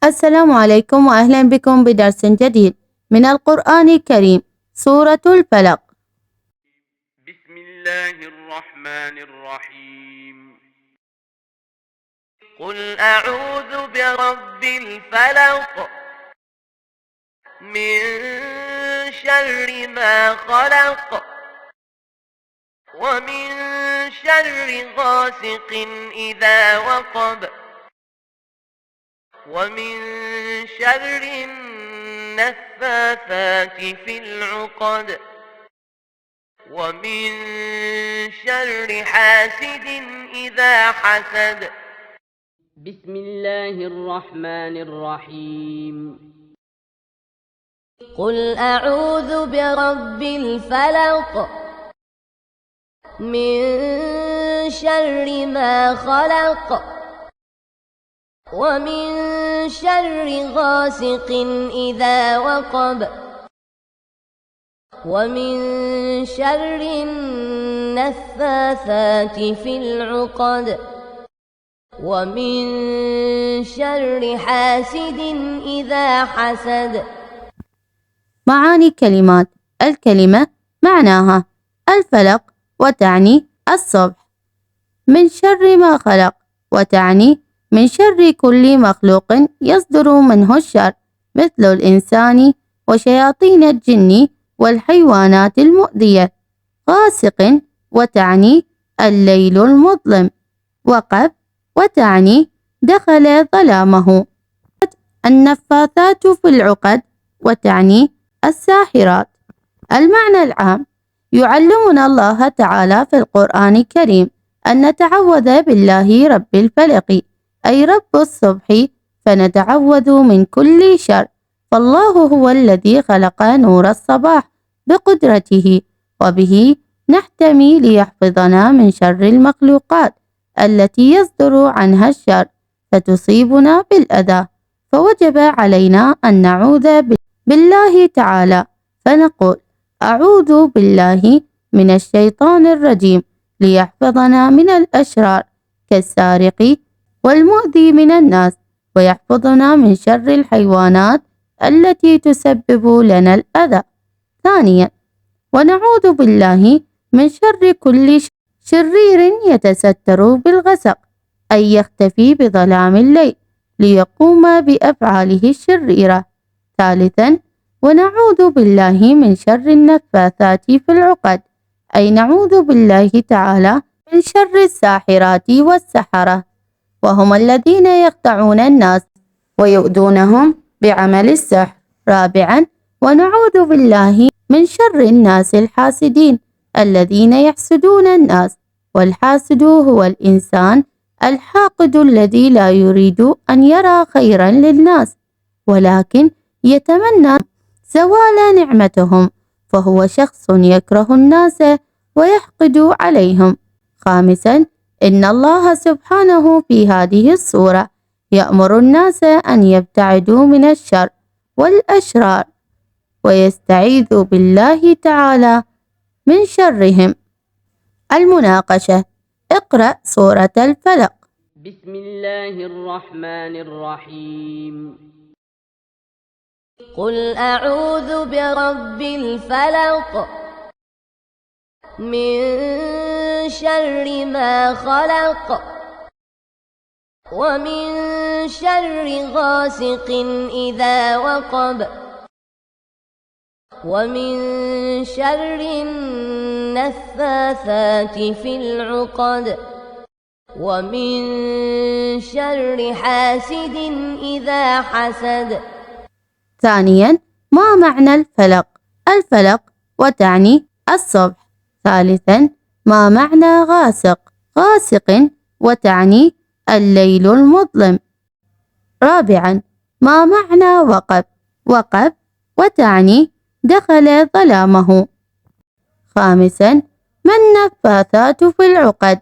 السلام عليكم وأهلا بكم بدرس جديد من القرآن الكريم. سورة الفلق. بسم الله الرحمن الرحيم. قل أعوذ برب الفلق من شر ما خلق ومن شر غاسق إذا وقب ومن شر النفاثات في العقد ومن شر حاسد إذا حسد. بسم الله الرحمن الرحيم. قل أعوذ برب الفلق من شر ما خلق ومن شر غاسق إذا وقب ومن شر النفاثات في العقد ومن شر حاسد إذا حسد. معاني كلمات الكلمة معناها الفلق وتعني الصبح، من شر ما خلق وتعني من شر كل مخلوق يصدر منه الشر مثل الإنسان وشياطين الجن والحيوانات المؤذية. غاسق وتعني الليل المظلم. وقب وتعني دخل ظلامه. النفاثات في العقد وتعني الساحرات. المعنى العام: يعلمنا الله تعالى في القرآن الكريم أن نتعوذ بالله رب الفلق أي رب الصبح، فنتعوذ من كل شر، فالله هو الذي خلق نور الصباح بقدرته، وبه نحتمي ليحفظنا من شر المخلوقات التي يصدر عنها الشر فتصيبنا بالأذى، فوجب علينا أن نعوذ بالله تعالى، فنقول أعوذ بالله من الشيطان الرجيم ليحفظنا من الأشرار كالسارق والمؤذي من الناس، ويحفظنا من شر الحيوانات التي تسبب لنا الأذى. ثانيا، ونعوذ بالله من شر كل شرير يتستر بالغسق أي يختفي بظلام الليل ليقوم بأفعاله الشريرة. ثالثا، ونعوذ بالله من شر النفاثات في العقد أي نعوذ بالله تعالى من شر الساحرات والسحرة، وهم الذين يخدعون الناس ويؤذونهم بعمل السحر. رابعا، ونعوذ بالله من شر الناس الحاسدين الذين يحسدون الناس، والحاسد هو الإنسان الحاقد الذي لا يريد أن يرى خيرا للناس ولكن يتمنى زوال نعمتهم، فهو شخص يكره الناس ويحقد عليهم. خامسا، إن الله سبحانه في هذه السورة يأمر الناس أن يبتعدوا من الشر والأشرار ويستعيذوا بالله تعالى من شرهم. المناقشة: اقرأ سورة الفلق. بسم الله الرحمن الرحيم. قل أعوذ برب الفلق من شر ما خلق ومن شر غاسق إذا وقب ومن شر النفاثات في العقد ومن شر حاسد إذا حسد. ثانيا، ما معنى الفلق؟ الفلق وتعني الصبح. ثالثا، ما معنى غاسق؟ غاسق وتعني الليل المظلم. رابعا، ما معنى وقب؟ وقب وتعني دخل ظلامه. خامسا، ما النفاثات في العقد؟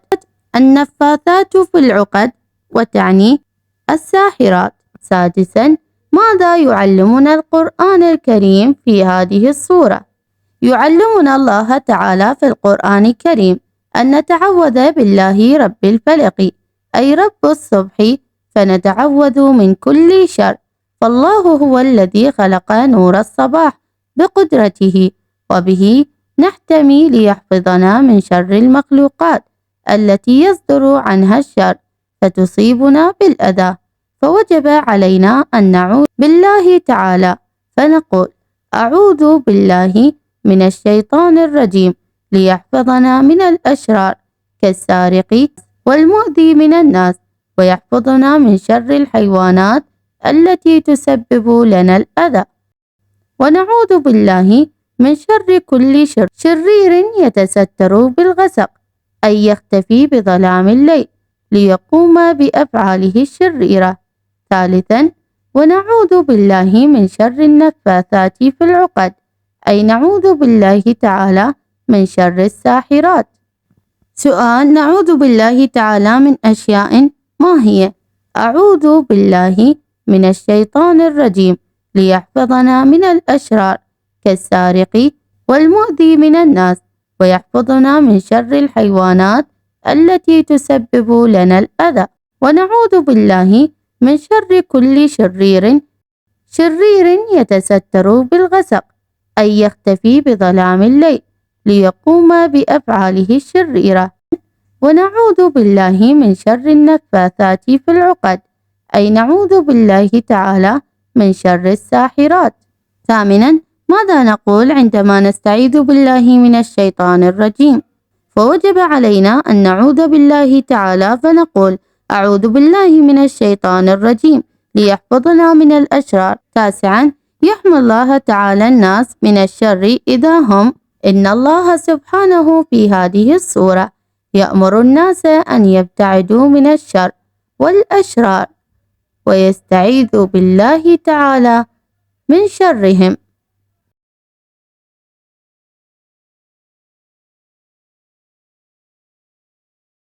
النفاثات في العقد وتعني الساحرات. سادسا، ماذا يعلمنا القرآن الكريم في هذه السورة؟ يعلمنا الله تعالى في القرآن الكريم أن نتعوذ بالله رب الفلق أي رب الصبح، فنتعوذ من كل شر، فالله هو الذي خلق نور الصباح بقدرته، وبه نحتمي ليحفظنا من شر المخلوقات التي يصدر عنها الشر فتصيبنا بالأذى. فوجب علينا أن نعوذ بالله تعالى، فنقول: أعوذ بالله من الشيطان الرجيم ليحفظنا من الأشرار كالسارق والمؤذي من الناس، ويحفظنا من شر الحيوانات التي تسبب لنا الأذى. ونعوذ بالله من شر كل شرير يتستر بالغسق، أي يختفي بظلام الليل ليقوم بأفعاله الشريرة. ثالثا، ونعوذ بالله من شر النفاثات في العقد، أي نعوذ بالله تعالى من شر الساحرات. سؤال: نعوذ بالله تعالى من أشياء، ما هي؟ أعوذ بالله من الشيطان الرجيم ليحفظنا من الأشرار كالسارق والمؤذي من الناس، ويحفظنا من شر الحيوانات التي تسبب لنا الأذى. ونعوذ بالله من شر كل شرير يتستر بالغسق، أي يختفي بظلام الليل ليقوم بأفعاله الشريرة. ونعوذ بالله من شر النفاثات في العقد، أي نعوذ بالله تعالى من شر الساحرات. ثامنا، ماذا نقول عندما نستعيذ بالله من الشيطان الرجيم؟ فوجب علينا أن نعوذ بالله تعالى، فنقول: أعوذ بالله من الشيطان الرجيم ليحفظنا من الأشرار. تاسعا، يحمي الله تعالى الناس من الشر إذا هم. إن الله سبحانه في هذه السورة يأمر الناس أن يبتعدوا من الشر والأشرار، ويستعيذ بالله تعالى من شرهم.